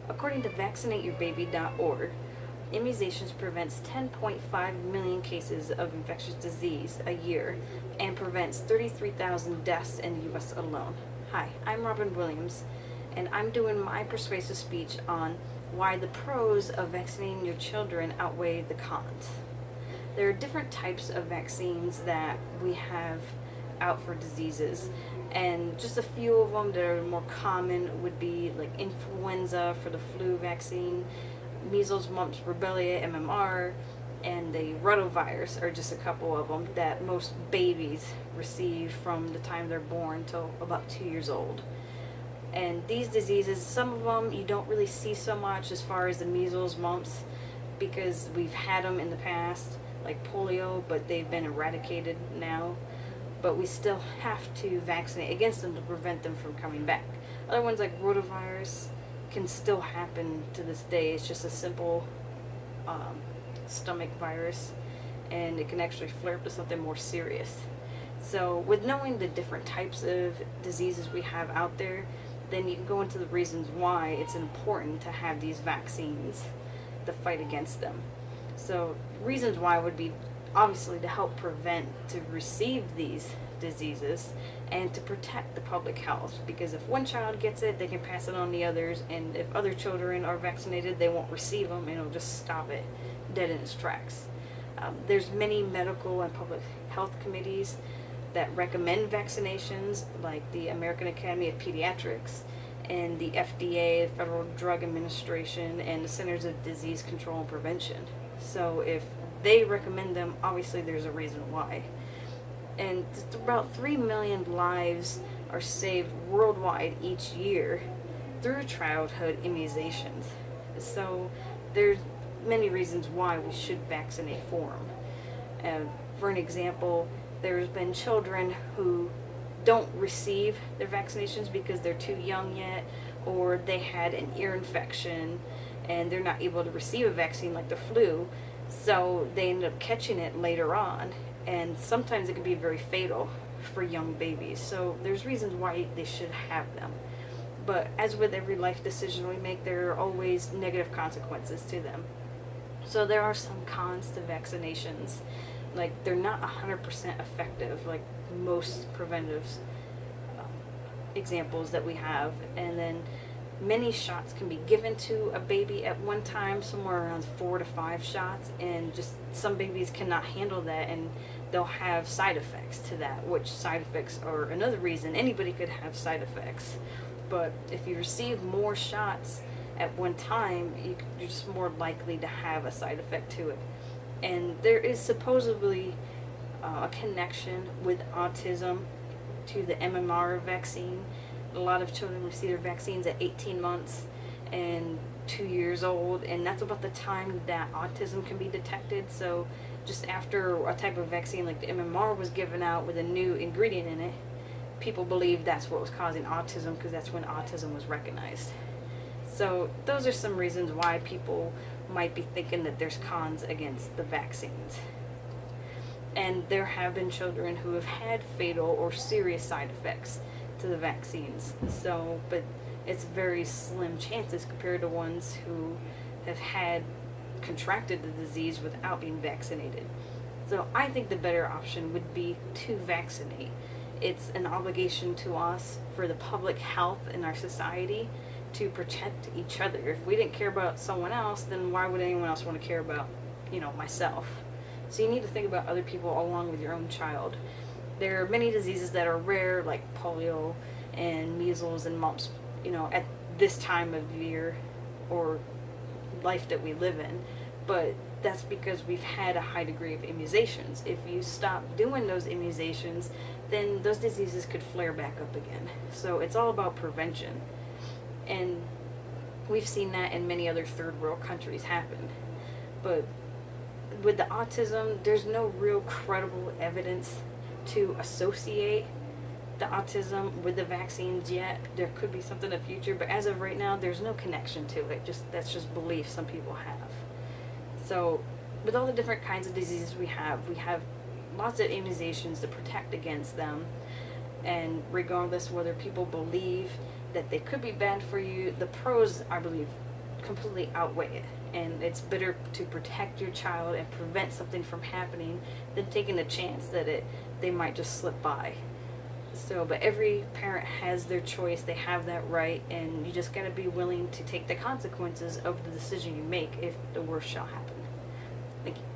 According to vaccinate.yourbaby.org, immunizations prevents 10.5 million cases of infectious disease a year and prevents 33,000 deaths in the U.S. alone. Hi, I'm Robin Williams, and I'm doing my persuasive speech on why the pros of vaccinating your children outweigh the cons. There are different types of vaccines that we have out for diseases, and just a few of them that are more common would be like influenza for the flu vaccine, measles, mumps, rubella, MMR, and the rotavirus are just a couple of them that most babies receive from the time they're born till about 2 years old. And these diseases, some of them you don't really see so much as far as the measles, mumps, because we've had them in the past, like polio, but they've been eradicated now. But we still have to vaccinate against them to prevent them from coming back. Other ones like rotavirus can still happen to this day. It's just a simple stomach virus, and it can actually flare up to something more serious. So with knowing the different types of diseases we have out there, then you can go into the reasons why it's important to have these vaccines to fight against them. So reasons why would be obviously to help prevent, to receive these diseases, and to protect the public health, because if one child gets it, they can pass it on to others, and if other children are vaccinated, they won't receive them, and it'll just stop it dead in its tracks. There's many medical and public health committees that recommend vaccinations, like the American Academy of Pediatrics and the FDA, the Federal Drug Administration, and the Centers of Disease Control and Prevention. So if they recommend them, obviously there's a reason why. And about 3 million lives are saved worldwide each year through childhood immunizations. So there's many reasons why we should vaccinate for them. For an example, there's been children who don't receive their vaccinations because they're too young yet, or they had an ear infection and they're not able to receive a vaccine like the flu, so they end up catching it later on, and sometimes it can be very fatal for young babies. So there's reasons why they should have them. But as with every life decision we make, there are always negative consequences to them. So there are some cons to vaccinations. Like, they're not 100% effective like most preventative examples that we have. And then many shots can be given to a baby at one time, somewhere around 4 to 5 shots, and just some babies cannot handle that, and they'll have side effects to that, which side effects are another reason anybody could have side effects. But if you receive more shots at one time, you're just more likely to have a side effect to it. And there is supposedly a connection with autism to the MMR vaccine. A lot of children receive their vaccines at 18 months and 2 years old, and that's about the time that autism can be detected. So just after a type of vaccine like the MMR was given out with a new ingredient in it, people believe that's what was causing autism, because that's when autism was recognized. So those are some reasons why people might be thinking that there's cons against the vaccines. And there have been children who have had fatal or serious side effects to the vaccines. So, but it's very slim chances compared to ones who have contracted the disease without being vaccinated. So I think the better option would be to vaccinate. It's an obligation to us for the public health in our society to protect each other. If we didn't care about someone else, then why would anyone else want to care about, myself? So you need to think about other people along with your own child. There are many diseases that are rare, like polio and measles and mumps, at this time of year or life that we live in. But that's because we've had a high degree of immunizations. If you stop doing those immunizations, then those diseases could flare back up again. So it's all about prevention. And we've seen that in many other third world countries happen. But with the autism, there's no real credible evidence to associate the autism with the vaccines yet. There could be something in the future, but as of right now, there's no connection to it. That's just belief some people have. So with all the different kinds of diseases we have lots of immunizations to protect against them. And regardless whether people believe that they could be bad for you, the pros, I believe, completely outweigh it. And it's better to protect your child and prevent something from happening than taking a chance that they might just slip by. So, but every parent has their choice, they have that right, and you just gotta be willing to take the consequences of the decision you make if the worst shall happen. Thank you.